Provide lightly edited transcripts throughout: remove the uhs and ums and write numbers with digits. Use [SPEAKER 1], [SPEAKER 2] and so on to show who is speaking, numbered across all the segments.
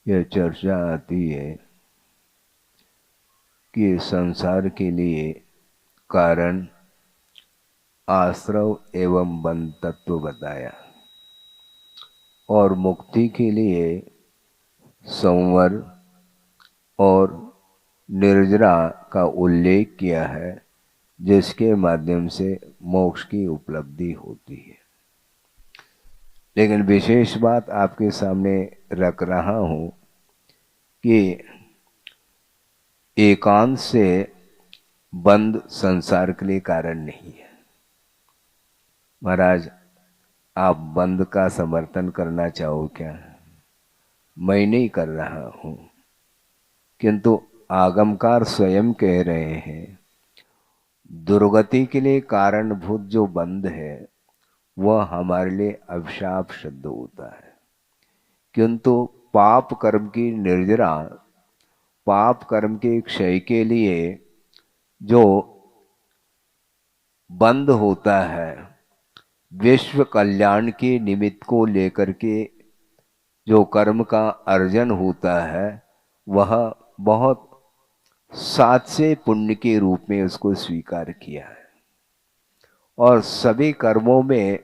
[SPEAKER 1] यह चर्चा आती है कि संसार के लिए कारण आश्रव एवं बंध तत्व बताया और मुक्ति के लिए संवर और निर्जरा का उल्लेख किया है, जिसके माध्यम से मोक्ष की उपलब्धि होती है। लेकिन विशेष बात आपके सामने रख रहा हूं कि एकांत से बंध संसार के लिए कारण नहीं है। महाराज, आप बंध का समर्थन करना चाहो क्या? मैं नहीं कर रहा हूं, किंतु आगमकार स्वयं कह रहे हैं दुर्गति के लिए कारणभूत जो बंध है वह हमारे लिए अभिशाप सिद्ध होता है। किंतु पाप कर्म की निर्जरा, पाप कर्म के क्षय के लिए जो बंध होता है, विश्व कल्याण के निमित्त को लेकर के जो कर्म का अर्जन होता है, वह बहुत सात से पुण्य के रूप में उसको स्वीकार किया है। और सभी कर्मों में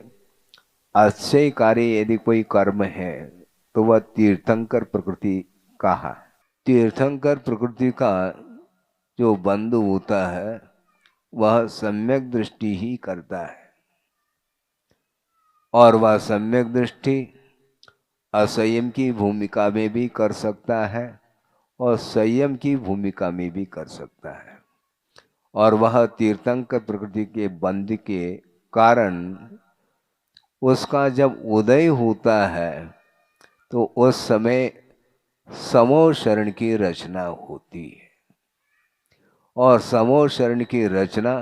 [SPEAKER 1] अच्छे कार्य यदि कोई कर्म है तो वह तीर्थंकर प्रकृति का है। तीर्थंकर प्रकृति का जो बंधु होता है वह सम्यक दृष्टि ही करता है, और वह सम्यक दृष्टि असंयम की भूमिका में भी कर सकता है और संयम की भूमिका में भी कर सकता है। और वह तीर्थंकर प्रकृति के बंध के कारण उसका जब उदय होता है तो उस समय समूह शरण की रचना होती है। और समूह शरण की रचना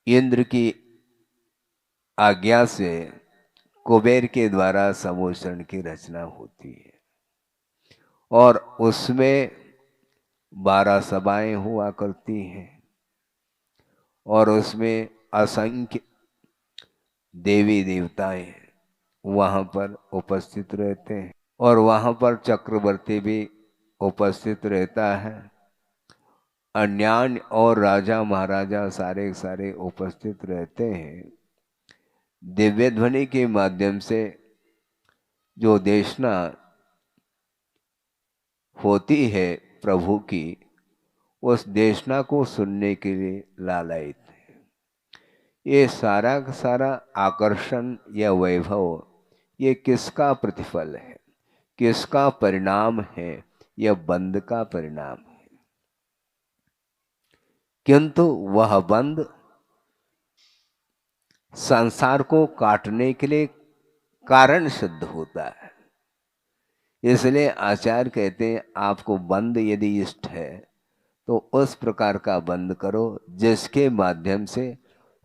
[SPEAKER 1] इंद्र की आज्ञा से कुबेर के द्वारा समूह शरण की रचना होती है। और उसमें 12 सभाएं हुआ करती हैं और उसमें असंख्य देवी देवताएं वहां पर उपस्थित रहते हैं और वहां पर चक्रवर्ती भी उपस्थित रहता है। अन्यान्य और राजा महाराजा सारे सारे उपस्थित रहते हैं। दिव्य ध्वनि के माध्यम से जो देशना होती है प्रभु की, उस देशना को सुनने के लिए लालायित है। ये सारा का सारा आकर्षण या वैभव ये किसका प्रतिफल है, किसका परिणाम है? यह बंध का परिणाम है। किंतु वह बंध संसार को काटने के लिए कारण सिद्ध होता है। इसलिए आचार्य कहते हैं आपको बंध यदि इष्ट है तो उस प्रकार का बंध करो जिसके माध्यम से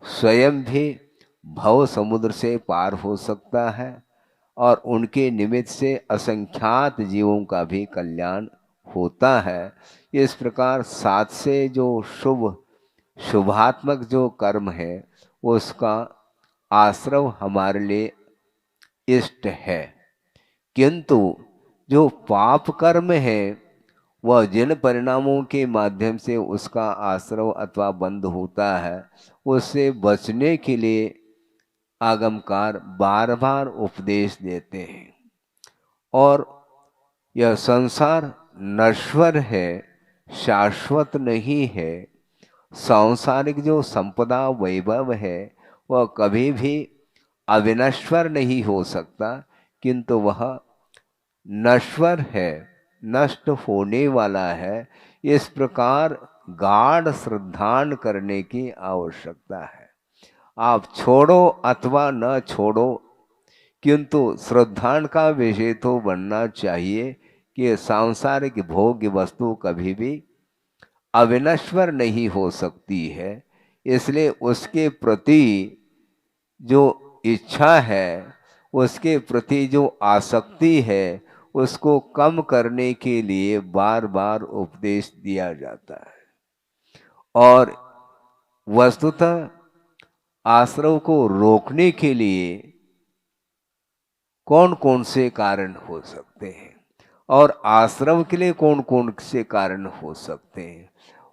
[SPEAKER 1] स्वयं भी भव समुद्र से पार हो सकता है और उनके निमित्त से असंख्यात जीवों का भी कल्याण होता है। इस प्रकार सात से जो शुभात्मक जो कर्म है उसका आश्रव हमारे लिए इष्ट है। किंतु जो पाप कर्म है वह जिन परिणामों के माध्यम से उसका आश्रव अथवा बंध होता है, उससे बचने के लिए आगमकार बार बार उपदेश देते हैं। और यह संसार नश्वर है, शाश्वत नहीं है। सांसारिक जो संपदा वैभव है वह कभी भी अविनश्वर नहीं हो सकता, किंतु वह नश्वर है, नष्ट होने वाला है। इस प्रकार गाढ़ श्रद्धान करने की आवश्यकता है। आप छोड़ो अथवा न छोड़ो, किंतु श्रद्धान का विषय तो बनना चाहिए कि सांसारिक भोग्य वस्तु कभी भी अविनश्वर नहीं हो सकती है। इसलिए उसके प्रति जो इच्छा है, उसके प्रति जो आसक्ति है, उसको कम करने के लिए बार बार उपदेश दिया जाता है। और वस्तुतः आश्रव को रोकने के लिए कौन कौन से कारण हो सकते हैं? और आश्रम के लिए कौन कौन से कारण हो सकते हैं?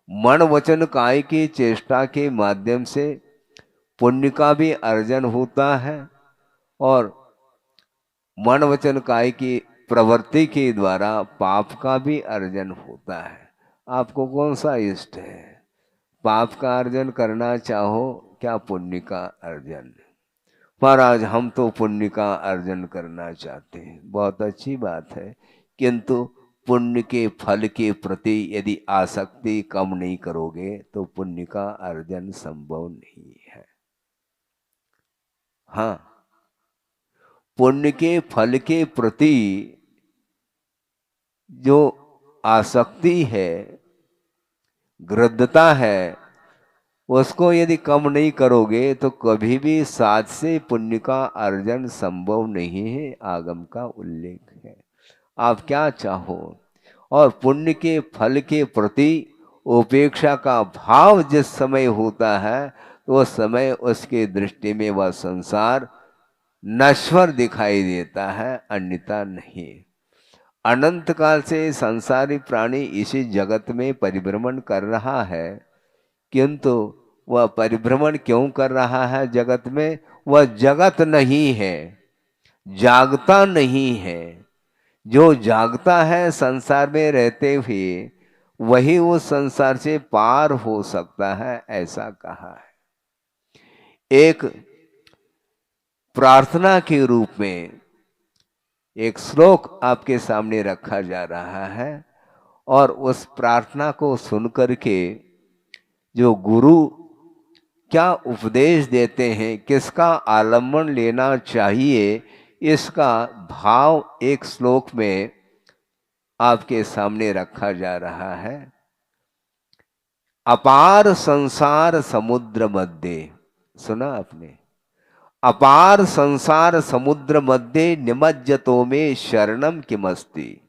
[SPEAKER 1] मन वचन काय की चेष्टा के माध्यम से पुण्य का भी अर्जन होता है और मन वचन काय की प्रवृत्ति के द्वारा पाप का भी अर्जन होता है। आपको कौन सा इष्ट है? पाप का अर्जन करना चाहो क्या पुण्य का अर्जन? महाराज हम तो पुण्य का अर्जन करना चाहते हैं। बहुत अच्छी बात है, किंतु पुण्य के फल के प्रति यदि आसक्ति कम नहीं करोगे तो पुण्य का अर्जन संभव नहीं है। हाँ, पुण्य के फल के प्रति जो आसक्ति है, गृद्धता है, उसको यदि कम नहीं करोगे तो कभी भी साथ से पुण्य का अर्जन संभव नहीं है। आगम का उल्लेख है। आप क्या चाहो? और पुण्य के फल के प्रति उपेक्षा का भाव जिस समय होता है तो उस समय उसके दृष्टि में वह संसार नश्वर दिखाई देता है, अन्यथा नहीं। अनंत काल से संसारी प्राणी इसी जगत में परिभ्रमण कर रहा है, किंतु वह परिभ्रमण क्यों कर रहा है जगत में? वह जगत नहीं है, जागता नहीं है। जो जागता है संसार में रहते हुए वही उस संसार से पार हो सकता है, ऐसा कहा है। एक प्रार्थना के रूप में एक श्लोक आपके सामने रखा जा रहा है और उस प्रार्थना को सुनकर के जो गुरु क्या उपदेश देते हैं, किसका आलम्बन लेना चाहिए, इसका भाव एक श्लोक में आपके सामने रखा जा रहा है। अपार संसार समुद्र मध्य, सुना आपने? अपार संसार समुद्र मध्य निमज्जतो में शरणम किमस्ति,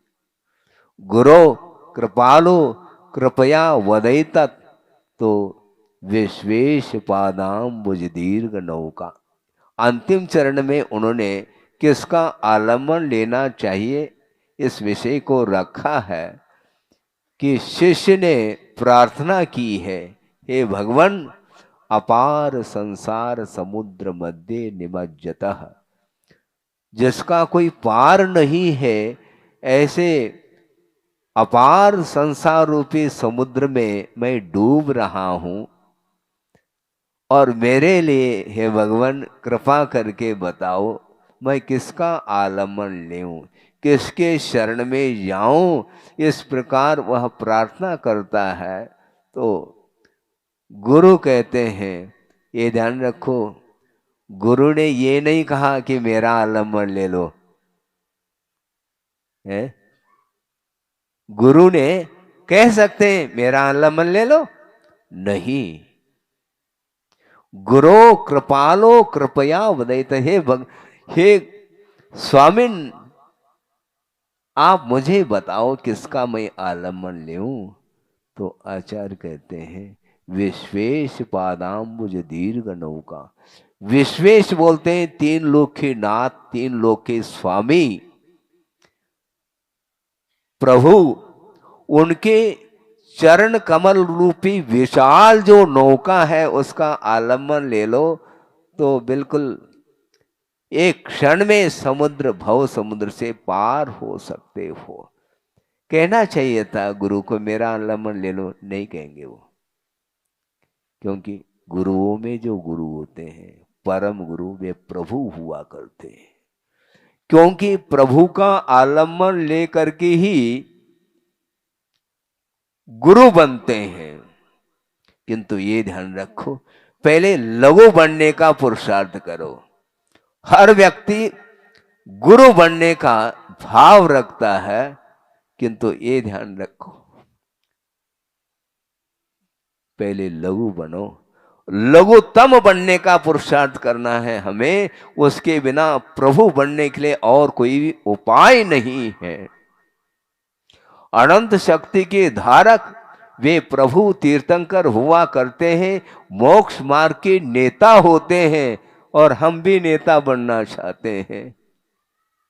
[SPEAKER 1] गुरो कृपालो कृपया वदैतत्। तो विश्वेश पादाम्बुज दीर्घ नौका, अंतिम चरण में उन्होंने किसका आलम्बन लेना चाहिए इस विषय को रखा है कि शिष्य ने प्रार्थना की है, हे भगवान अपार संसार समुद्र मध्य निमज्जतः, जिसका कोई पार नहीं है, ऐसे अपार संसार रूपी समुद्र में मैं डूब रहा हूं और मेरे लिए हे भगवान कृपा करके बताओ मैं किसका आलम्बन लूं, किसके शरण में जाऊं। इस प्रकार वह प्रार्थना करता है तो गुरु कहते हैं, ये ध्यान रखो, गुरु ने ये नहीं कहा कि मेरा आलम्बन ले लो, है? गुरु ने कह सकते हैं मेरा आलम्बन ले लो, नहीं। गुरो कृपालो कृपया वदैत, हे स्वामिन आप मुझे बताओ किसका मैं आलम्बन लूं। तो आचार्य कहते हैं विश्वेश पादाम्बुज दीर्घ नौका। विश्वेश बोलते हैं तीन लोक के नाथ, तीन लोक के स्वामी प्रभु, उनके चरण कमल रूपी विशाल जो नौका है उसका आलम्बन ले लो तो बिल्कुल एक क्षण में समुद्र भव समुद्र से पार हो सकते हो। कहना चाहिए था गुरु को मेरा आलम्बन ले लो, नहीं कहेंगे वो, क्योंकि गुरुओं में जो गुरु होते हैं परम गुरु वे प्रभु हुआ करते हैं, क्योंकि प्रभु का आलम्बन लेकर के ही गुरु बनते हैं। किंतु ये ध्यान रखो पहले लघु बनने का पुरुषार्थ करो। हर व्यक्ति गुरु बनने का भाव रखता है, किंतु ये ध्यान रखो पहले लघु बनो, लघुतम बनने का पुरुषार्थ करना है हमें। उसके बिना प्रभु बनने के लिए और कोई भी उपाय नहीं है। अनंत शक्ति के धारक वे प्रभु तीर्थंकर हुआ करते हैं, मोक्ष मार्ग के नेता होते हैं और हम भी नेता बनना चाहते हैं,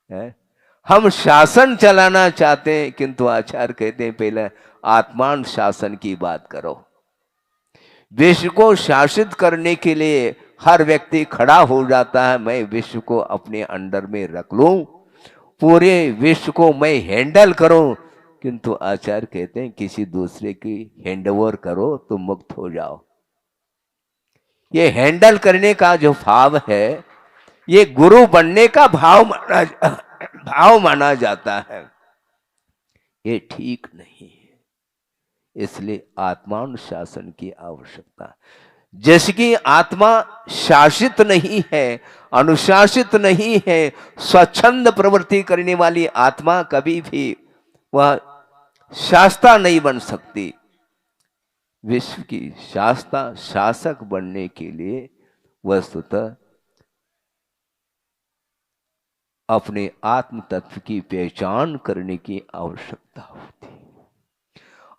[SPEAKER 1] है? हम शासन चलाना चाहते हैं, किंतु आचार्य कहते हैं पहले आत्मान शासन की बात करो। विश्व को शासित करने के लिए हर व्यक्ति खड़ा हो जाता है, मैं विश्व को अपने अंडर में रख लूं, पूरे विश्व को मैं हैंडल करूं। किंतु आचार्य कहते हैं किसी दूसरे की हैंडओवर करो तो मुक्त हो जाओ। ये हैंडल करने का जो भाव है, ये गुरु बनने का भाव माना जाता है। ये ठीक नहीं है। इसलिए आत्मानुशासन की आवश्यकता है। जिसकी आत्मा शासित नहीं है, अनुशासित नहीं है, स्वच्छंद प्रवृत्ति करने वाली आत्मा कभी भी वह शास्ता नहीं बन सकती। विश्व की शास्ता शासक बनने के लिए वस्तुतः अपने आत्म तत्व की पहचान करने की आवश्यकता होती है।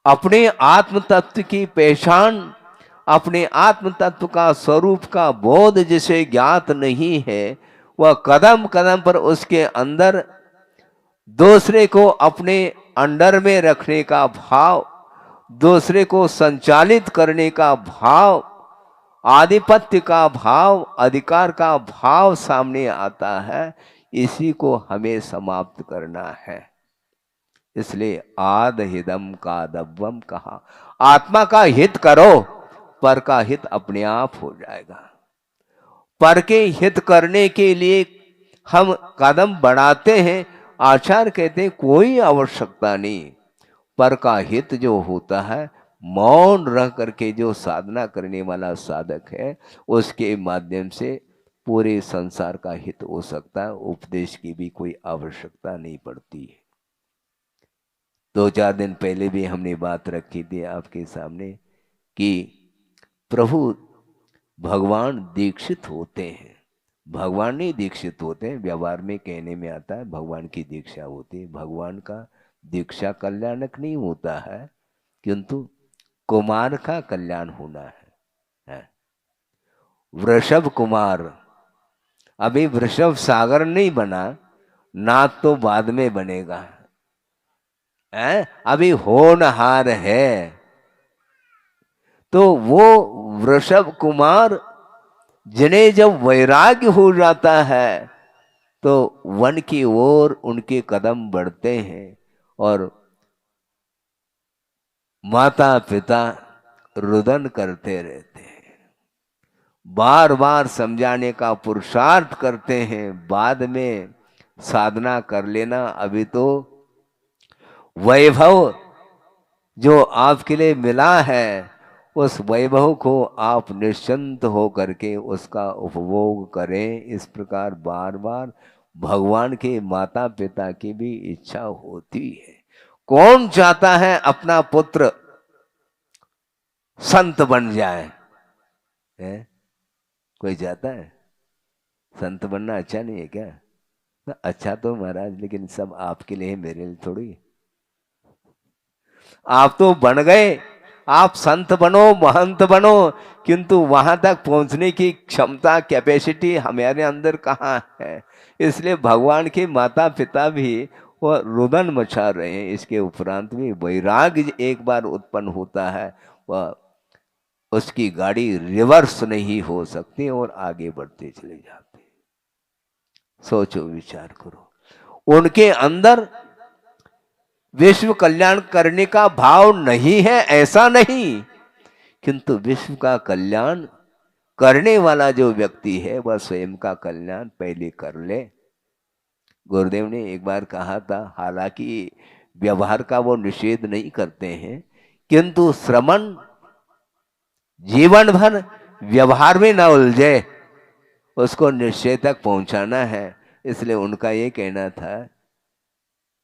[SPEAKER 1] अपने आत्म तत्व की पहचान, अपने आत्म तत्व का स्वरूप का बोध जिसे ज्ञात नहीं है, वह कदम कदम पर उसके अंदर दूसरे को अपने अंडर में रखने का भाव, दूसरे को संचालित करने का भाव, आधिपत्य का भाव, अधिकार का भाव सामने आता है। इसी को हमें समाप्त करना है। इसलिए आद हिदम का दब्बम कहा, आत्मा का हित करो, पर का हित अपने आप हो जाएगा। पर के हित करने के लिए हम कदम बढ़ाते हैं। आचार्य कहते हैं कोई आवश्यकता नहीं। पर का हित जो होता है, मौन रह करके जो साधना करने वाला साधक है, उसके माध्यम से पूरे संसार का हित हो सकता है। उपदेश की भी कोई आवश्यकता नहीं पड़ती है। 2-4 दिन पहले भी हमने बात रखी थी आपके सामने कि प्रभु भगवान दीक्षित होते हैं। भगवान नहीं दीक्षित होते हैं, व्यवहार में कहने में आता है भगवान की दीक्षा होती है। भगवान का दीक्षा कल्याणक नहीं होता है, किंतु कुमार का कल्याण होना है। वृषभ कुमार, अभी वृषभ सागर नहीं बना, नाथ तो बाद में बनेगा है, अभी होनहार है। तो वो वृषभ कुमार जिन्हें जब वैराग्य हो जाता है तो वन की ओर उनके कदम बढ़ते हैं और माता पिता रुदन करते रहते हैं, बार बार समझाने का पुरुषार्थ करते हैं। बाद में साधना कर लेना, अभी तो वैभव जो आपके लिए मिला है, उस वैभव को आप निश्चिंत हो करके उसका उपभोग करें। इस प्रकार बार बार भगवान के माता पिता की भी इच्छा होती है। कौन चाहता है अपना पुत्र संत बन जाए? है? कोई चाहता है? संत बनना अच्छा नहीं है क्या? अच्छा तो महाराज, लेकिन सब आपके लिए, मेरे लिए थोड़ी। आप तो बन गए, आप संत बनो, महंत बनो, किंतु वहां तक पहुंचने की क्षमता, कैपेसिटी हमारे अंदर कहाँ है? इसलिए भगवान के माता पिता भी वो रुदन मचा रहे हैं। इसके उपरांत भी वैराग्य एक बार उत्पन्न होता है, वह उसकी गाड़ी रिवर्स नहीं हो सकती और आगे बढ़ते चले जाते। सोचो, विचार करो। उनके अंदर विश्व कल्याण करने का भाव नहीं है ऐसा नहीं, किंतु विश्व का कल्याण करने वाला जो व्यक्ति है वह स्वयं का कल्याण पहले कर ले। गुरुदेव ने एक बार कहा था, हालांकि व्यवहार का वो निषेध नहीं करते हैं, किंतु श्रमण जीवन भर व्यवहार में न उलझे, उसको निश्चय तक पहुंचाना है। इसलिए उनका ये कहना था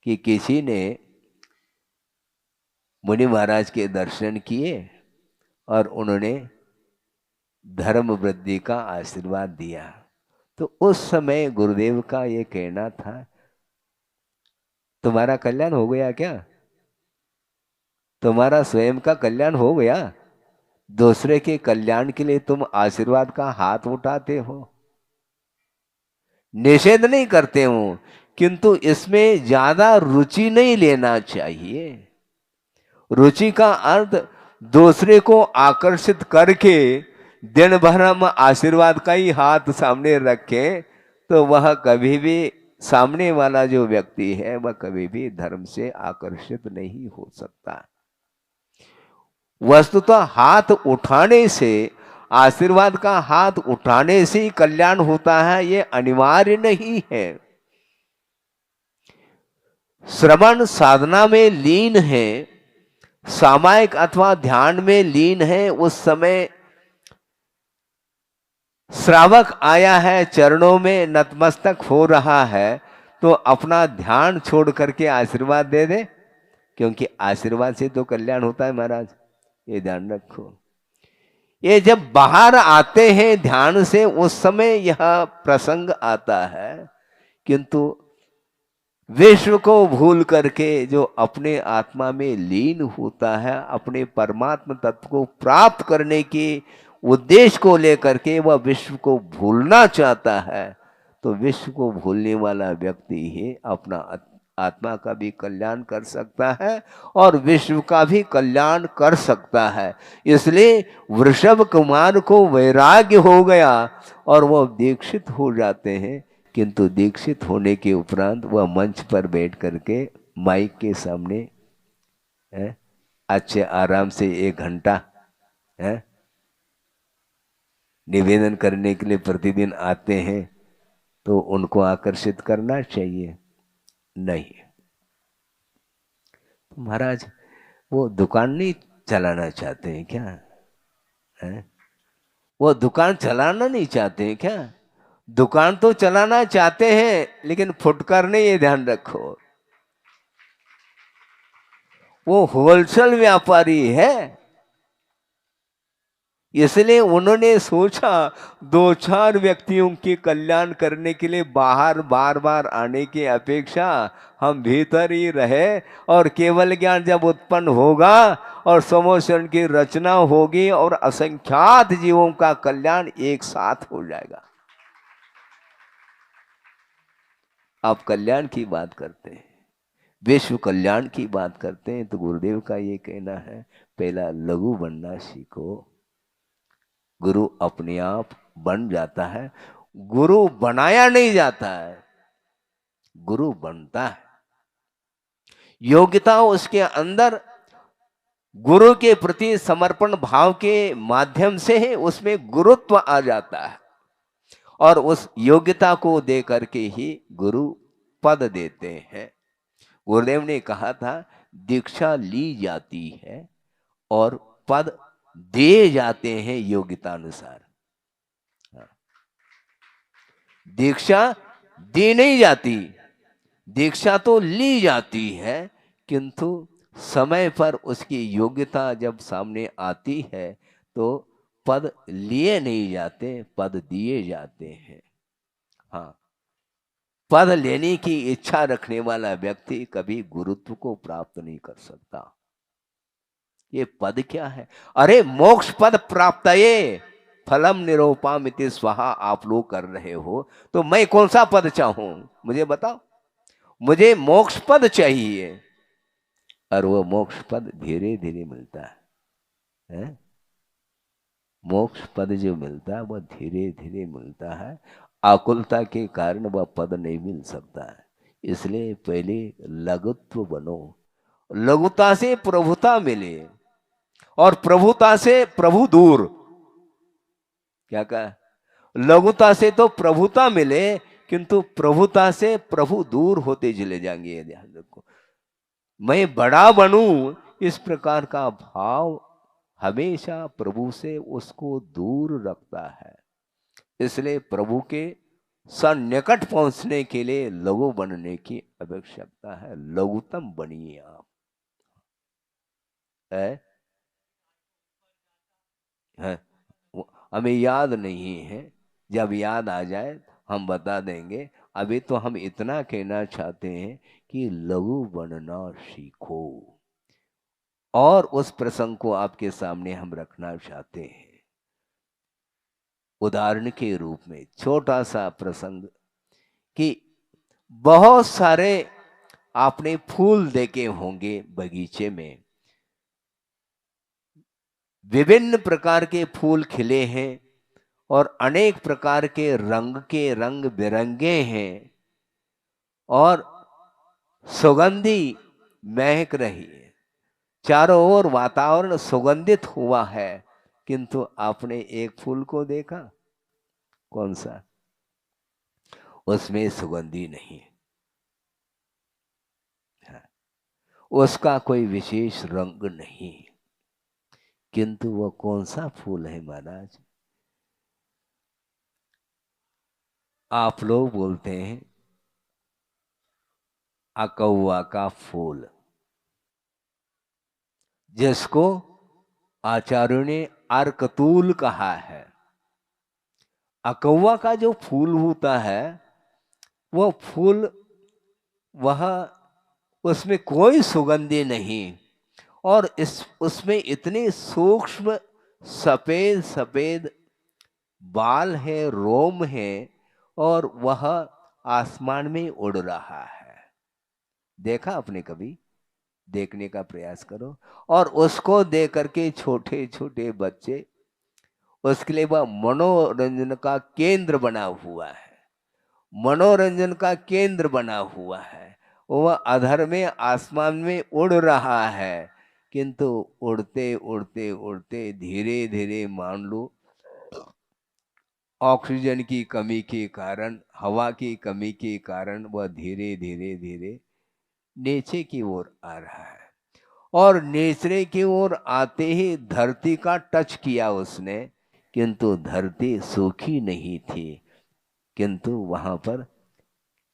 [SPEAKER 1] कि किसी ने मुनि महाराज के दर्शन किए और उन्होंने धर्म वृद्धि का आशीर्वाद दिया। तो उस समय गुरुदेव का ये कहना था, तुम्हारा कल्याण हो गया क्या? तुम्हारा स्वयं का कल्याण हो गया? दूसरे के कल्याण के लिए तुम आशीर्वाद का हाथ उठाते हो। निषेध नहीं करते हूं, किंतु इसमें ज्यादा रुचि नहीं लेना चाहिए। रुचि का अर्थ दूसरे को आकर्षित करके दिन भर हम आशीर्वाद का ही हाथ सामने रखें तो वह कभी भी, सामने वाला जो व्यक्ति है वह कभी भी धर्म से आकर्षित नहीं हो सकता। वस्तुतः हाथ उठाने से, आशीर्वाद का हाथ उठाने से ही कल्याण होता है, ये अनिवार्य नहीं है। श्रवण साधना में लीन है, सामायिक अथवा ध्यान में लीन है, उस समय श्रावक आया है, चरणों में नतमस्तक हो रहा है, तो अपना ध्यान छोड़ करके आशीर्वाद दे दे, क्योंकि आशीर्वाद से तो कल्याण होता है महाराज, ये ध्यान रखो। ये जब बाहर आते हैं ध्यान से उस समय यह प्रसंग आता है, किंतु विश्व को भूल करके जो अपने आत्मा में लीन होता है, अपने परमात्मा तत्व को प्राप्त करने के उद्देश्य को लेकर के वह विश्व को भूलना चाहता है, तो विश्व को भूलने वाला व्यक्ति ही अपना आत्मा का भी कल्याण कर सकता है और विश्व का भी कल्याण कर सकता है। इसलिए वृषभ कुमार को वैराग्य हो गया और वह दीक्षित हो जाते हैं, किंतु दीक्षित होने के उपरांत वह मंच पर बैठ करके माइक के सामने अच्छे आराम से 1 घंटा निवेदन करने के लिए प्रतिदिन आते हैं, तो उनको आकर्षित करना चाहिए नहीं। महाराज वो दुकान नहीं चलाना चाहते हैं क्या? वो दुकान चलाना नहीं चाहते हैं क्या? दुकान तो चलाना चाहते हैं, लेकिन फुटकर नहीं, ये ध्यान रखो। वो होलसेल व्यापारी है, इसलिए उन्होंने सोचा 2-4 व्यक्तियों के कल्याण करने के लिए बाहर बार बार आने की अपेक्षा हम भीतर ही रहे, और केवल ज्ञान जब उत्पन्न होगा और समोषण की रचना होगी और असंख्यात जीवों का कल्याण एक साथ हो जाएगा। आप कल्याण की बात करते हैं, विश्व कल्याण की बात करते हैं, तो गुरुदेव का ये कहना है, पहला लघु बनना सीखो। गुरु अपने आप बन जाता है, गुरु बनाया नहीं जाता है, गुरु बनता है। योग्यता उसके अंदर गुरु के प्रति समर्पण भाव के माध्यम से ही उसमें गुरुत्व आ जाता है, और उस योग्यता को दे करके ही गुरु पद देते हैं। गुरुदेव ने कहा था, दीक्षा ली जाती है और पद दिए जाते हैं योग्यता अनुसार। दीक्षा दी नहीं जाती, दीक्षा तो ली जाती है, किंतु समय पर उसकी योग्यता जब सामने आती है तो पद लिए नहीं जाते, पद दिए जाते हैं। हाँ, पद लेने की इच्छा रखने वाला व्यक्ति कभी गुरुत्व को प्राप्त नहीं कर सकता। ये पद क्या है? अरे मोक्ष पद प्राप्त ये फलम निरूपामिति स्वाहा आप लोग कर रहे हो, तो मैं कौन सा पद चाहूं? मुझे बताओ। मुझे मोक्ष पद चाहिए, और वो मोक्ष पद धीरे धीरे मिलता है? मोक्ष पद जो मिलता है वह धीरे धीरे मिलता है, आकुलता के कारण वह पद नहीं मिल सकता है। इसलिए पहले लघुत्व बनो, लघुता से प्रभुता मिले, और प्रभुता से प्रभु दूर। क्या कहा? लघुता से तो प्रभुता मिले, किंतु प्रभुता से प्रभु दूर होते चले जाएंगे। ये ध्यान रखो, मैं बड़ा बनूं, इस प्रकार का भाव हमेशा प्रभु से उसको दूर रखता है। इसलिए प्रभु के सन्निकट पहुंचने के लिए लघु बनने की आवश्यकता है। लघुतम बनिए आप। है हमें याद नहीं है, जब याद आ जाए हम बता देंगे। अभी तो हम इतना कहना चाहते हैं कि लघु बनना सीखो, और उस प्रसंग को आपके सामने हम रखना चाहते हैं उदाहरण के रूप में। छोटा सा प्रसंग कि बहुत सारे आपने फूल देखे होंगे बगीचे में, विभिन्न प्रकार के फूल खिले हैं और अनेक प्रकार के रंग बिरंगे हैं और सुगंधी महक रही है। चारों ओर वातावरण सुगंधित हुआ है, किंतु आपने एक फूल को देखा, कौन सा? उसमें सुगंधी नहीं है, उसका कोई विशेष रंग नहीं, किंतु वह कौन सा फूल है महाराज? आप लोग बोलते हैं अकौआ का फूल, जिसको आचार्यों ने अर्कतूल कहा है। अकौआ का जो फूल होता है, वह फूल, वह उसमें कोई सुगंधी नहीं, और इस उसमें इतने सूक्ष्म सफेद सफेद बाल है, रोम है, और वह आसमान में उड़ रहा है। देखा आपने कभी? देखने का प्रयास करो। और उसको देख करके छोटे छोटे बच्चे, उसके लिए वह मनोरंजन का केंद्र बना हुआ है, मनोरंजन का केंद्र बना हुआ है। वह अधर में आसमान में उड़ रहा है, किंतु उड़ते उड़ते उड़ते धीरे धीरे मान लो ऑक्सीजन की कमी के कारण, हवा की कमी के कारण वह धीरे धीरे धीरे नीचे की ओर आ रहा है। और नीचे की ओर आते ही धरती का टच किया उसने, किंतु धरती सूखी नहीं थी, किंतु वहां पर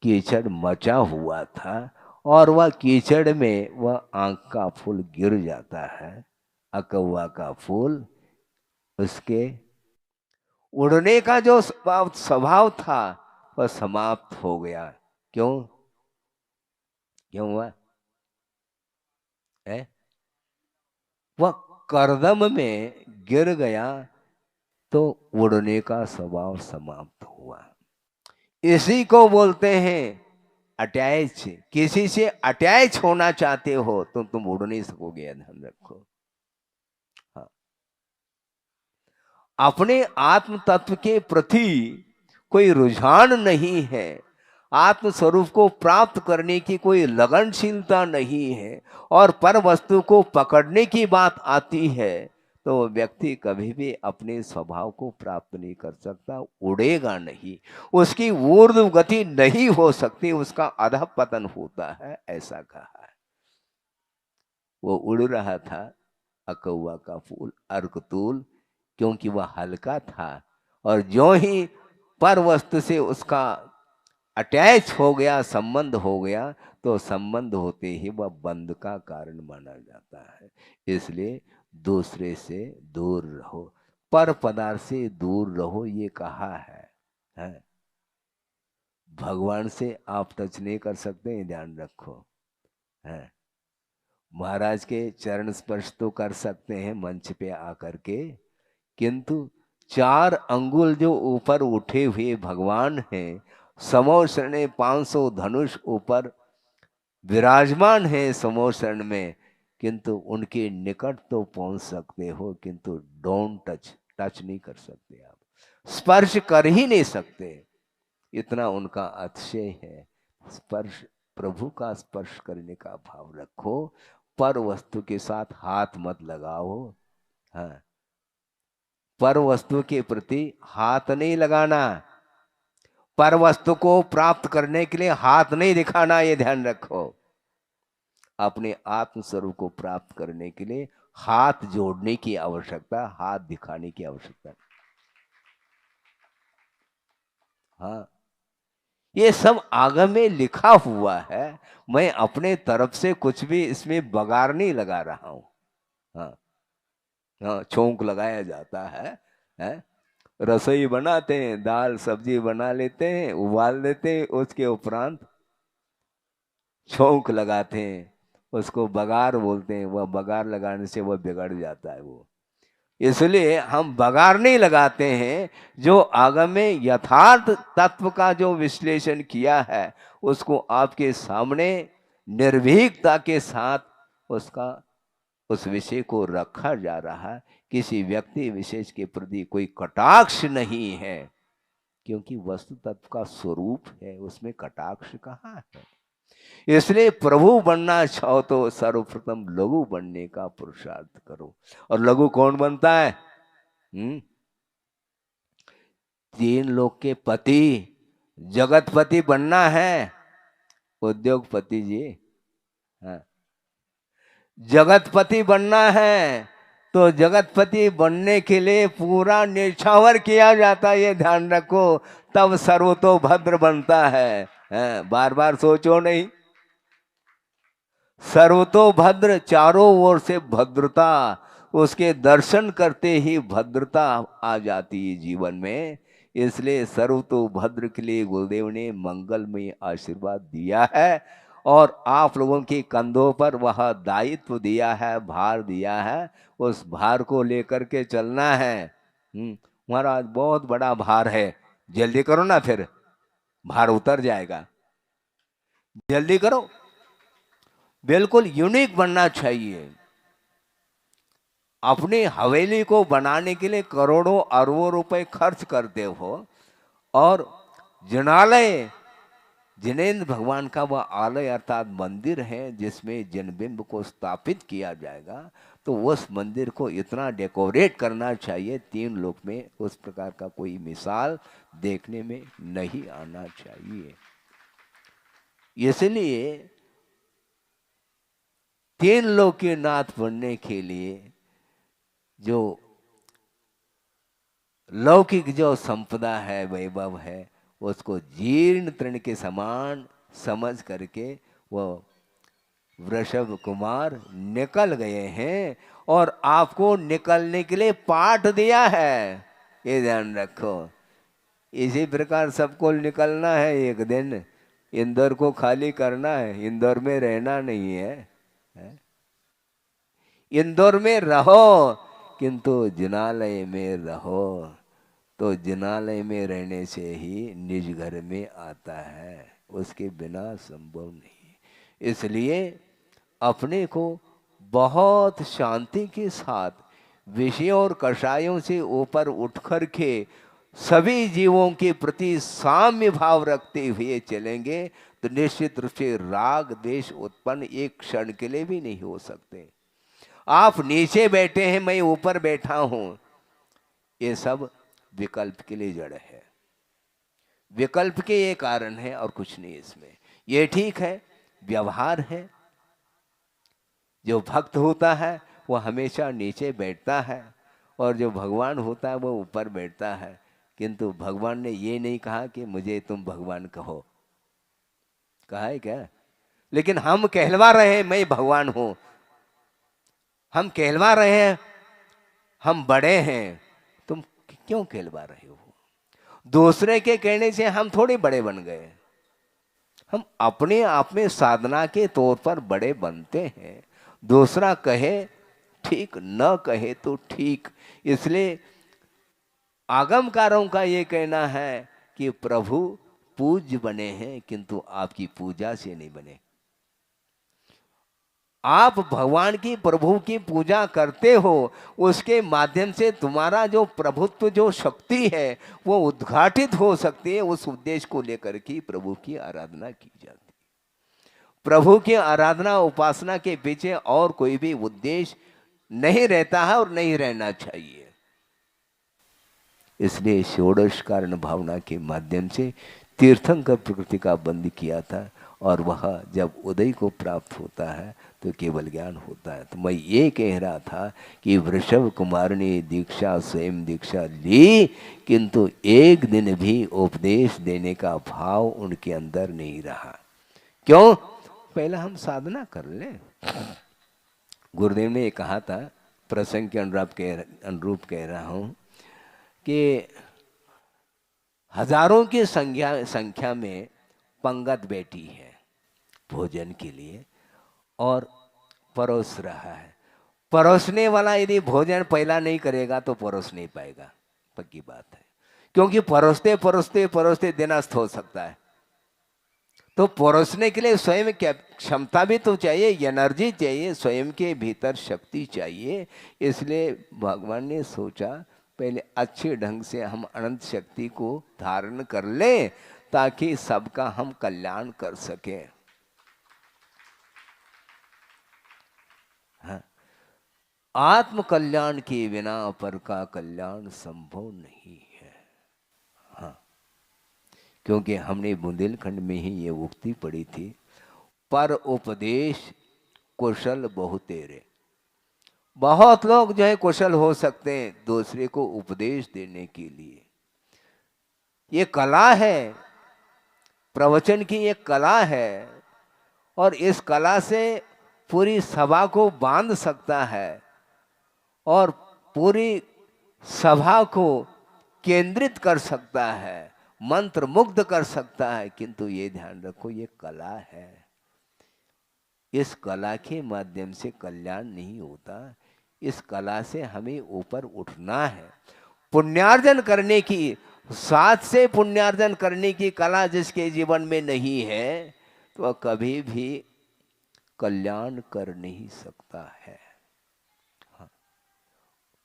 [SPEAKER 1] कीचड़ मचा हुआ था, और वह कीचड़ में वह आंख का फूल गिर जाता है। अकौआ का फूल, उसके उड़ने का जो स्वभाव था वह समाप्त हो गया। क्यों? क्यों हुआ है? वह करदम में गिर गया, तो उड़ने का स्वभाव समाप्त हुआ। इसी को बोलते हैं अटैच। किसी से अटैच होना चाहते हो तो तुम उड़ नहीं सकोगे, ध्यान रखो। हाँ, अपने आत्म तत्व के प्रति कोई रुझान नहीं है, आत्म स्वरूप को प्राप्त करने की कोई लगनशीलता नहीं है, और पर वस्तु को पकड़ने की बात आती है, तो व्यक्ति कभी भी अपने स्वभाव को प्राप्त नहीं कर सकता, उड़ेगा नहीं, उसकी ऊर्ध्व गति नहीं हो सकती, उसका अधःपतन होता है, ऐसा कहा है। वो उड़ रहा था अकौआ का फूल अर्कतूल, क्योंकि वह हल्का था, और जो ही पर वस्तु से उसका अटैच हो गया, संबंध हो गया, तो संबंध होते ही वह बंध का कारण माना जाता है। इसलिए दूसरे से दूर रहो, पर पदार्थ से दूर रहो, ये कहा है? भगवान से आप टच नहीं कर सकते, ध्यान रखो। है, महाराज के चरण स्पर्श तो कर सकते हैं मंच पे आकर के, किंतु 4 अंगुल जो ऊपर उठे हुए भगवान हैं, समोषण 500 धनुष ऊपर विराजमान है समोषण में, किंतु उनके निकट तो पहुंच सकते हो, किंतु डोंट टच, टच नहीं कर सकते, आप स्पर्श कर ही नहीं सकते, इतना उनका अतिशय है। स्पर्श, प्रभु का स्पर्श करने का भाव रखो, पर वस्तु के साथ हाथ मत लगाओ। हाँ, पर वस्तु के प्रति हाथ नहीं लगाना, पर वस्तु को प्राप्त करने के लिए हाथ नहीं दिखाना, ये ध्यान रखो। अपने आत्म स्वरूप को प्राप्त करने के लिए हाथ जोड़ने की आवश्यकता, हाथ दिखाने की आवश्यकता। हाँ, ये सब आगम में लिखा हुआ है, मैं अपने तरफ से कुछ भी इसमें बगार नहीं लगा रहा हूं। हाँ, हाँ, छोंक लगाया जाता है? रसोई बनाते हैं, दाल सब्जी बना लेते हैं, उबाल देते हैं, उसके उपरांत छोंक लगाते हैं, उसको बगार बोलते हैं। वह बगार लगाने से वह बिगड़ जाता है। वो इसलिए हम बगार नहीं लगाते हैं। जो आगम में यथार्थ तत्व का जो विश्लेषण किया है उसको आपके सामने निर्भीकता के साथ उसका उस विषय को रखा जा रहा है। किसी व्यक्ति विशेष के प्रति कोई कटाक्ष नहीं है, क्योंकि वस्तु तत्व का स्वरूप है, उसमें कटाक्ष कहाँ है। इसलिए प्रभु बनना चाहो तो सर्वप्रथम लघु बनने का पुरुषार्थ करो। और लघु कौन बनता है? तीन लोग के पति, जगतपति बनना है। उद्योगपति जी, हाँ, जगतपति बनना है तो जगतपति बनने के लिए पूरा निछावर किया जाता है, ये ध्यान रखो, तब सर्वतोभद्र बनता है। बार बार सोचो नहीं। सर्वतोभद्र, चारों ओर से भद्रता, उसके दर्शन करते ही भद्रता आ जाती है जीवन में। इसलिए सर्वतोभद्र के लिए गुरुदेव ने मंगलमय आशीर्वाद दिया है और आप लोगों के कंधों पर वह दायित्व दिया है, भार दिया है। उस भार को लेकर के चलना है। महाराज बहुत बड़ा भार है, जल्दी करो ना, फिर भार उतर जाएगा। जल्दी करो। बिल्कुल यूनिक बनना चाहिए। अपनी हवेली को बनाने के लिए करोड़ों अरबों रुपए खर्च करते हो और जिनालय, जिनेन्द्र भगवान का वह आलय अर्थात मंदिर है जिसमें जिनबिंब को स्थापित किया जाएगा, तो उस मंदिर को इतना डेकोरेट करना चाहिए, तीन लोक में उस प्रकार का कोई मिसाल देखने में नहीं आना चाहिए। इसलिए तीन लोक के नाथ बनने के लिए जो लौकिक जो संपदा है, वैभव है, उसको जीर्ण तृण के समान समझ करके वो वृषभ कुमार निकल गए हैं और आपको निकलने के लिए पाठ दिया है, ये ध्यान रखो। इसी प्रकार सबको निकलना है एक दिन, इंदौर को खाली करना है, इंदौर में रहना नहीं है। इंदौर में रहो किंतु जिनालय में रहो, तो जिनालय में रहने से ही निज घर में आता है, उसके बिना संभव नहीं। इसलिए अपने को बहुत शांति के साथ विषयों और कषायों से ऊपर उठ कर के सभी जीवों के प्रति साम्य भाव रखते हुए चलेंगे तो निश्चित रूप से राग द्वेष उत्पन्न एक क्षण के लिए भी नहीं हो सकते। आप नीचे बैठे हैं, मैं ऊपर बैठा हूं, ये सब विकल्प के लिए जड़ है, विकल्प के ये कारण है और कुछ नहीं इसमें। ये ठीक है, व्यवहार है। जो भक्त होता है वो हमेशा नीचे बैठता है और जो भगवान होता है वो ऊपर बैठता है, किंतु भगवान ने ये नहीं कहा कि मुझे तुम भगवान कहो, कहा है क्या? लेकिन हम कहलवा रहे हैं मैं भगवान हूं, हम कहलवा रहे हैं हम बड़े हैं, तुम क्यों कहलवा रहे हो? दूसरे के कहने से हम थोड़े बड़े बन गए, हम अपने आप में साधना के तौर पर बड़े बनते हैं। दूसरा कहे ठीक, न कहे तो ठीक। इसलिए आगमकारों का ये कहना है कि प्रभु पूज्य बने हैं किंतु आपकी पूजा से नहीं बने। आप भगवान की, प्रभु की पूजा करते हो, उसके माध्यम से तुम्हारा जो प्रभुत्व, जो शक्ति है वो उद्घाटित हो सकती है। उस उद्देश्य को लेकर के प्रभु की आराधना की जाती है। प्रभु की आराधना उपासना के पीछे और कोई भी उद्देश्य नहीं रहता है और नहीं रहना चाहिए। इसलिए षोडश कारण भावना के माध्यम से तीर्थंकर प्रकृति का बंद किया था और वह जब उदय को प्राप्त होता है तो केवल ज्ञान होता है। तो मैं ये कह रहा था कि वृषभ कुमार ने दीक्षा, स्वयं दीक्षा ली, किंतु एक दिन भी उपदेश देने का भाव उनके अंदर नहीं रहा। क्यों? पहले हम साधना कर लें। गुरुदेव ने कहा था, प्रसंग के अनुरूप कह रहा हूँ कि हजारों की संख्या में पंगत बैठी है भोजन के लिए और परोस रहा है, परोसने वाला यदि भोजन पहला नहीं करेगा तो परोस नहीं पाएगा, पक्की बात है। क्योंकि परोसते परोसते परोसते दिन अस्त हो सकता है। तो परोसने के लिए स्वयं क्या क्षमता भी तो चाहिए, एनर्जी चाहिए, स्वयं के भीतर शक्ति चाहिए। इसलिए भगवान ने सोचा पहले अच्छे ढंग से हम अनंत शक्ति को धारण कर लें ताकि सबका हम कल्याण कर सकें। हाँ, आत्म कल्याण के बिना पर का कल्याण संभव नहीं है। हाँ, क्योंकि हमने बुंदेलखंड में ही ये उक्ति पढ़ी थी, पर उपदेश कुशल बहुतेरे। बहुत लोग जो है कुशल हो सकते हैं दूसरे को उपदेश देने के लिए। ये कला है, प्रवचन की एक कला है, और इस कला से पूरी सभा को बांध सकता है और पूरी सभा को केंद्रित कर सकता है, मंत्र मुग्ध कर सकता है। किंतु ये ध्यान रखो, ये कला है। इस कला के माध्यम से कल्याण नहीं होता। इस कला से हमें ऊपर उठना है, पुण्यार्जन करने की, साथ से पुण्यार्जन करने की कला जिसके जीवन में नहीं है तो वह कभी भी कल्याण कर नहीं सकता है।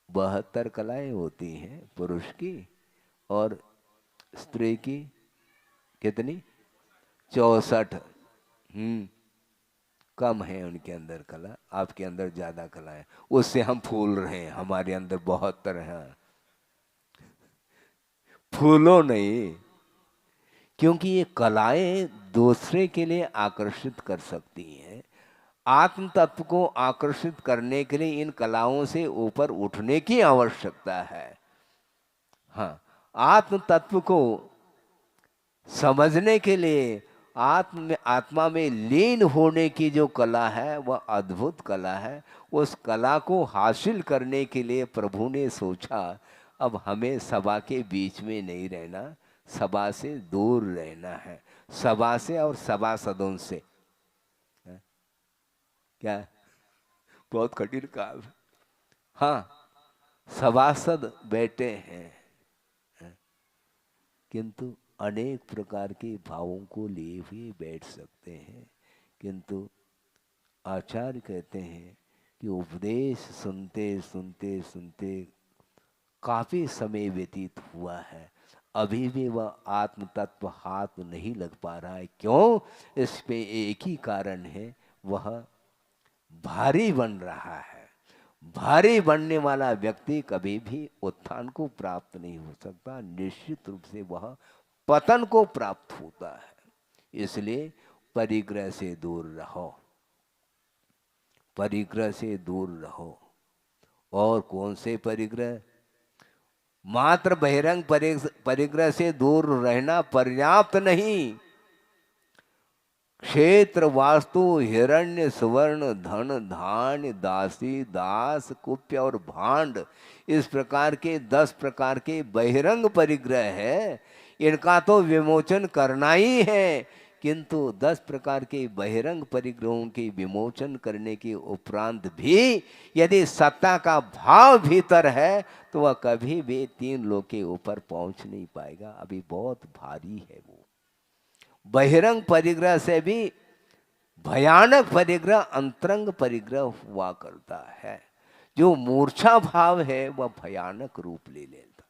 [SPEAKER 1] 72 कलाएं होती हैं पुरुष की, और स्त्री की कितनी? 64। कम है उनके अंदर कला, आपके अंदर ज्यादा कला है। उससे हम फूल रहे हैं, हमारे अंदर 72 हैं। फूलो नहीं, क्योंकि ये कलाएं दूसरे के लिए आकर्षित कर सकती हैं। आत्म तत्व को आकर्षित करने के लिए इन कलाओं से ऊपर उठने की आवश्यकता है। हाँ, आत्म तत्व को समझने के लिए आत्मा में लीन होने की जो कला है वह अद्भुत कला है। उस कला को हासिल करने के लिए प्रभु ने सोचा अब हमें सभा के बीच में नहीं रहना, सभा से दूर रहना है। सभा से और सभासदों से। क्या? बहुत कठिन काम। हाँ, सभासद बैठे हैं, किंतु अनेक प्रकार के भावों को लिए हुए बैठ सकते हैं। किंतु आचार्य कहते हैं कि उपदेश सुनते सुनते सुनते काफी समय व्यतीत हुआ है, अभी भी वह आत्म तत्व हाथ नहीं लग पा रहा है। क्यों? इस पे एक ही कारण है, वह भारी बन रहा है। भारी बनने वाला व्यक्ति कभी भी उत्थान को प्राप्त नहीं हो सकता, निश्चित रूप से वह पतन को प्राप्त होता है। इसलिए परिग्रह से दूर रहो, परिग्रह से दूर रहो। और कौन से परिग्रह? मात्र बहिरंग परिग्रह से दूर रहना पर्याप्त नहीं। क्षेत्र, वास्तु, हिरण्य, सुवर्ण, धन, धान्य, दासी, दास, कुप्य और भांड, इस प्रकार के 10 प्रकार के बहिरंग परिग्रह है। इनका तो विमोचन करना ही है, किंतु 10 प्रकार के बहिरंग परिग्रहों के विमोचन करने के उपरांत भी यदि सत्ता का भाव भीतर है तो वह कभी भी 3 लोक के ऊपर पहुंच नहीं पाएगा। अभी बहुत भारी है वो। बहिरंग परिग्रह से भी भयानक परिग्रह अंतरंग परिग्रह हुआ करता है। जो मूर्छा भाव है वह भयानक रूप ले लेता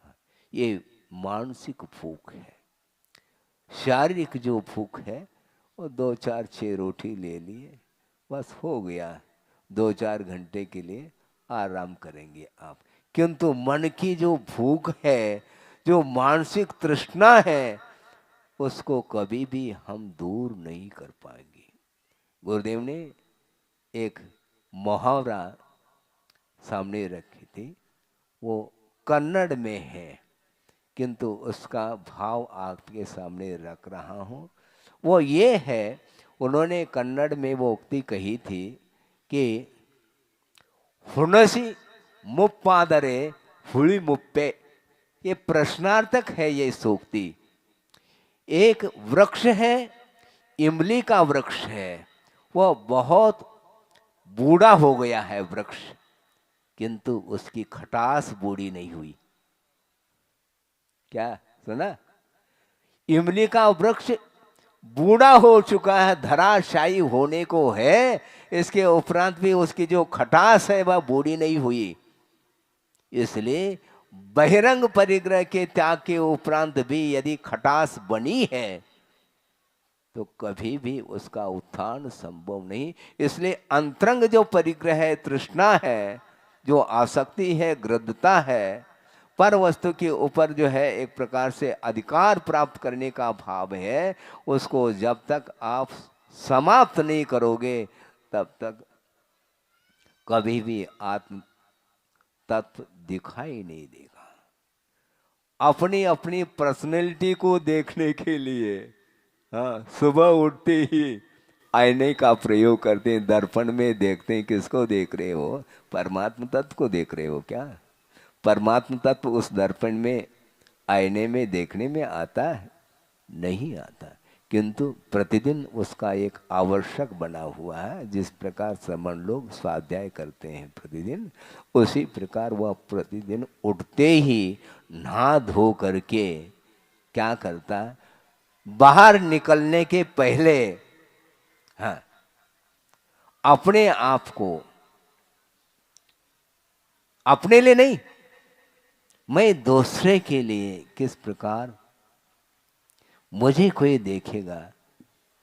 [SPEAKER 1] है। ये मानसिक भूख है। शारीरिक जो भूख है वो 2 4 6 रोटी ले लिए, बस हो गया, 2 4 घंटे के लिए आराम करेंगे आप। किंतु मन की जो भूख है, जो मानसिक तृष्णा है, उसको कभी भी हम दूर नहीं कर पाएंगे। गुरुदेव ने एक मुहावरा सामने रखी थी, वो कन्नड़ में है, किंतु उसका भाव आपके सामने रख रहा हूँ। वो ये है, उन्होंने कन्नड़ में वो उक्ति कही थी कि हुनसी मुप्पादरे हुಳಿ मुप्पे। ये प्रश्नार्थक है ये सूक्ति। एक वृक्ष है, इमली का वृक्ष है, वह बहुत बूढ़ा हो गया है वृक्ष, किंतु उसकी खटास बूढ़ी नहीं हुई। क्या सुना? इमली का वृक्ष बूढ़ा हो चुका है, धराशायी होने को है, इसके उपरांत भी उसकी जो खटास है वह बूढ़ी नहीं हुई। इसलिए बहिरंग परिग्रह के त्याग के उपरांत भी यदि खटास बनी है तो कभी भी उसका उत्थान संभव नहीं। इसलिए अंतरंग जो परिग्रह है, तृष्णा है, जो आसक्ति है, गृद्धता है, पर वस्तु के ऊपर जो है एक प्रकार से अधिकार प्राप्त करने का भाव है, उसको जब तक आप समाप्त नहीं करोगे तब तक कभी भी आत्म तत्व दिखाई नहीं देगा। अपनी अपनी पर्सनैलिटी को देखने के लिए हाँ, सुबह उठते ही आईने का प्रयोग करते हैं, दर्पण में देखते हैं, किसको देख रहे हो? परमात्मा तत्व को देख रहे हो क्या? परमात्मा तत्व उस दर्पण में, आईने में देखने में आता है? नहीं आता। किंतु प्रतिदिन उसका एक आवश्यक बना हुआ है। जिस प्रकार श्रमण लोग स्वाध्याय करते हैं प्रतिदिन, उसी प्रकार वह प्रतिदिन उठते ही नहा धो करके क्या करता है? बाहर निकलने के पहले हाँ, अपने आप को, अपने लिए नहीं, मैं दूसरे के लिए किस प्रकार, मुझे कोई देखेगा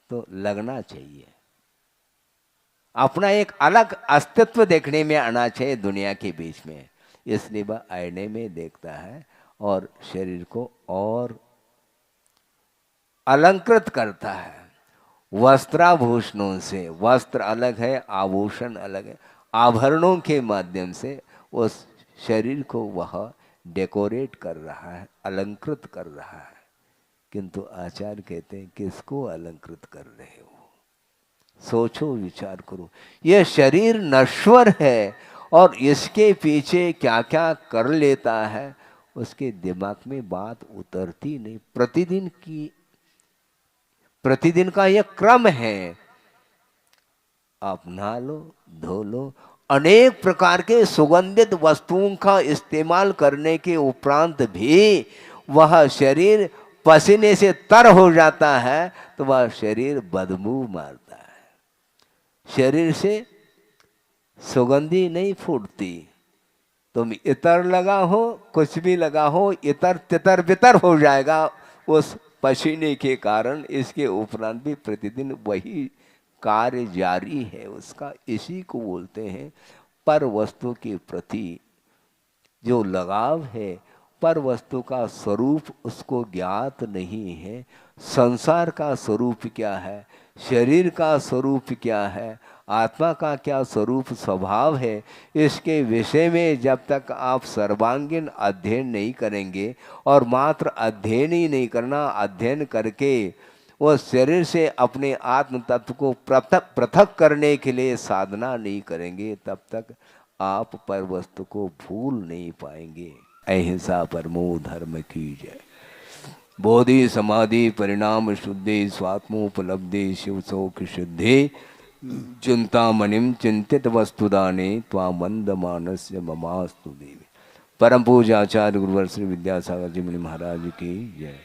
[SPEAKER 1] तो लगना चाहिए, अपना एक अलग अस्तित्व देखने में आना चाहिए दुनिया के बीच में। इसलिए वह आईने में देखता है और शरीर को और अलंकृत करता है वस्त्राभूषणों से। वस्त्र अलग है, आभूषण अलग है। आभरणों के माध्यम से उस शरीर को वह डेकोरेट कर रहा है, अलंकृत कर रहा है। किंतु आचार्य कहते हैं, किसको अलंकृत कर रहे हो? सोचो, विचार करो। यह शरीर नश्वर है और इसके पीछे क्या क्या कर लेता है, उसके दिमाग में बात उतरती नहीं। प्रतिदिन का यह क्रम है। आप नहा लो, धो लो, अनेक प्रकार के सुगंधित वस्तुओं का इस्तेमाल करने के उपरांत भी वह शरीर पसीने से तर हो जाता है, तो वह शरीर बदबू मारता है। शरीर से सुगंधी नहीं फूटती। तुम इतर लगा हो, कुछ भी लगा हो, इतर तितर बितर हो जाएगा उस पसीने के कारण। इसके उपरांत भी प्रतिदिन वही कार्य जारी है उसका। इसी को बोलते हैं पर वस्तु के प्रति जो लगाव है। पर वस्तु का स्वरूप उसको ज्ञात नहीं है। संसार का स्वरूप क्या है, शरीर का स्वरूप क्या है, आत्मा का क्या स्वरूप स्वभाव है, इसके विषय में जब तक आप सर्वांगीण अध्ययन नहीं करेंगे, और मात्र अध्ययन ही नहीं करना, अध्ययन करके वो शरीर से अपने आत्म तत्व को पृथक करने के लिए साधना नहीं करेंगे, तब तक आप पर वस्तु को भूल नहीं पाएंगे। अहिंसा परमो धर्म की जय। बोधि समाधि परिणाम शुद्धि स्वात्मोपलब्धि शिव शोक शुद्धि चिंतामणिम चिंतित वस्तुदाने त्वामंद मानस्य ममास्तु देवी। परम पूज्य आचार्य गुरुवर श्री विद्यासागर जी मुनि महाराज की जय।